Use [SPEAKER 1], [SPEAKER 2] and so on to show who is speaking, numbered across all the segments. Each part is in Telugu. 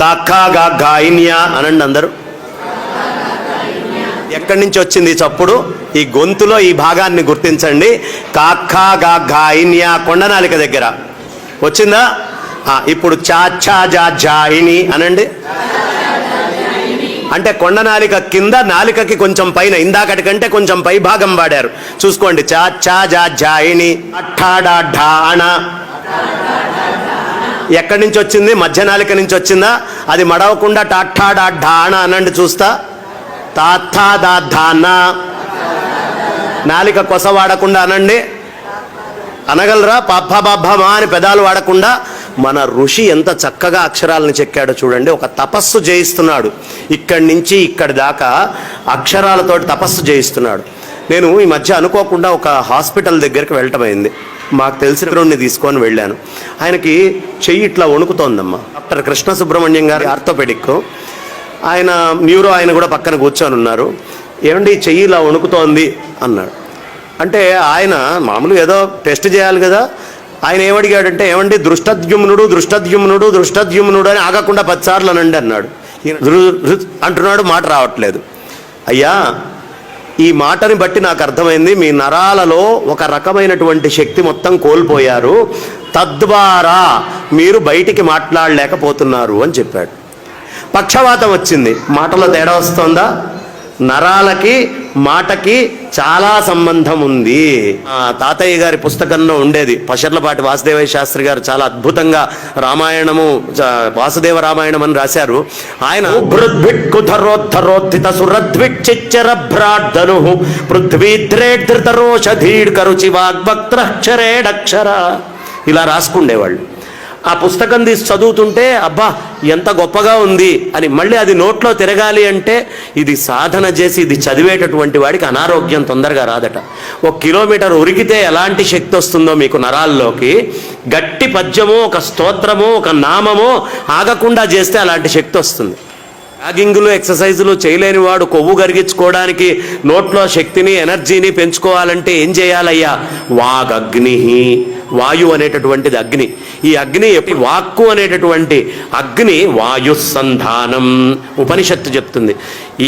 [SPEAKER 1] కాకా గా గాయిన్యా అనండి అందరూ. ఎక్కడి నుంచి వచ్చింది ఈ చప్పుడు? ఈ గొంతులో ఈ భాగాన్ని గుర్తించండి. కాకా గా గాయిన్యా కొండనాలిక దగ్గర వచ్చిందా? ఇప్పుడు చాచా జా జాయిని అనండి. అంటే కొండనాలిక కింద, నాలికకి కొంచెం పైన, ఇందాకటి కంటే కొంచెం పై భాగం వాడారు. చూసుకోండి. చాచా జా జాయిని. అఠాడా ఢాణ ఎక్కడి నుంచి వచ్చింది? మధ్య నాలిక నుంచి వచ్చిందా? అది మడవకుండా టాఠాడా ఢాణ అనండి చూస్తా. తాథా దా ధానా. నాలిక కొస వాడకుండా అనండి. అనగలరా? పాప బాబ్బమా అని పెదాలు వాడకుండా. మన ఋషి ఎంత చక్కగా అక్షరాలను చెక్కాడో చూడండి. ఒక తపస్సు చేయిస్తున్నాడు. ఇక్కడి నుంచి ఇక్కడి దాకా అక్షరాలతోటి తపస్సు చేయిస్తున్నాడు. నేను ఈ మధ్య అనుకోకుండా ఒక హాస్పిటల్ దగ్గరికి వెళ్ళటమైంది. మాకు తెలిసిన గ్రౌండ్ని తీసుకొని వెళ్ళాను. ఆయనకి చెయ్యి ఇట్లా వణుకుతోందమ్మా. డాక్టర్ కృష్ణ సుబ్రహ్మణ్యం గారి ఆర్థోపెడిక్, ఆయన న్యూరో, ఆయన కూడా పక్కన కూర్చొని ఉన్నారు. ఏమండి చెయ్యి ఇలా వణుకుతోంది అన్నాడు. అంటే ఆయన మామూలుగా ఏదో టెస్ట్ చేయాలి కదా. ఆయన ఏమడిగాడంటే, ఏమండి దృష్టద్యుమ్నుడు దృష్టద్యుమ్నుడు దృష్టద్యుమ్నుడు అని ఆగకుండా 10 సార్లు అనండి అన్నాడు. అంటున్నాడు, మాట రావట్లేదు. అయ్యా, ఈ మాటని బట్టి నాకు అర్థమైంది, మీ నరాలలో ఒక రకమైనటువంటి శక్తి మొత్తం కోల్పోయారు, తద్వారా మీరు బయటికి మాట్లాడలేకపోతున్నారు అని చెప్పాడు. పక్షవాతం వచ్చింది, మాటలో తేడా వస్తుందా? నరాలకి మాటకి చాలా సంబంధం ఉంది. తాతయ్య గారి పుస్తకంలో ఉండేది. పషర్లపాటి వాసుదేవయ్య శాస్త్రి గారు చాలా అద్భుతంగా రామాయణము, వాసుదేవ రామాయణం అని రాశారు. ఆయన ఇలా రాసుకుండేవాళ్ళు. ఆ పుస్తకం తీసి చదువుతుంటే అబ్బా ఎంత గొప్పగా ఉంది అని. మళ్ళీ అది నోట్లో తిరగాలి అంటే ఇది సాధన చేసి ఇది చదివేటటువంటి వాడికి అనారోగ్యం తొందరగా రాదట. 1 కిలోమీటర్ ఉరికితే ఎలాంటి శక్తి వస్తుందో మీకు నరాల్లోకి, గట్టి పద్యమో, ఒక స్తోత్రమో, ఒక నామమో ఆగకుండా చేస్తే అలాంటి శక్తి వస్తుంది. జాగింగులు, ఎక్సర్సైజులు చేయలేని వాడు కొవ్వు కరిగించుకోవడానికి, నోట్లో శక్తిని, ఎనర్జీని పెంచుకోవాలంటే ఏం చేయాలయ్యా? వాగగ్ని. వాయు అనేటటువంటిది అగ్ని. ఈ అగ్ని, వాక్కు అనేటటువంటి అగ్ని వాయుసంధానం ఉపనిషత్తు చెప్తుంది.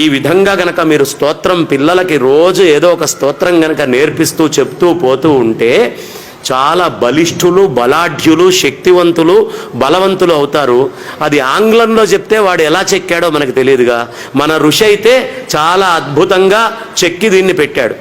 [SPEAKER 1] ఈ విధంగా గనక మీరు స్తోత్రం పిల్లలకి రోజు ఏదో ఒక స్తోత్రం గనక నేర్పిస్తూ చెప్తూ పోతూ ఉంటే చాలా బలిష్ఠులు, బలాఢ్యులు, శక్తివంతులు, బలవంతులు అవుతారు. అది ఆంగ్లంలో చెప్తే వాడు ఎలా చెక్కాడో మనకు తెలియదుగా. మన ఋషి అయితే చాలా అద్భుతంగా చెక్కి దీన్ని పెట్టాడు.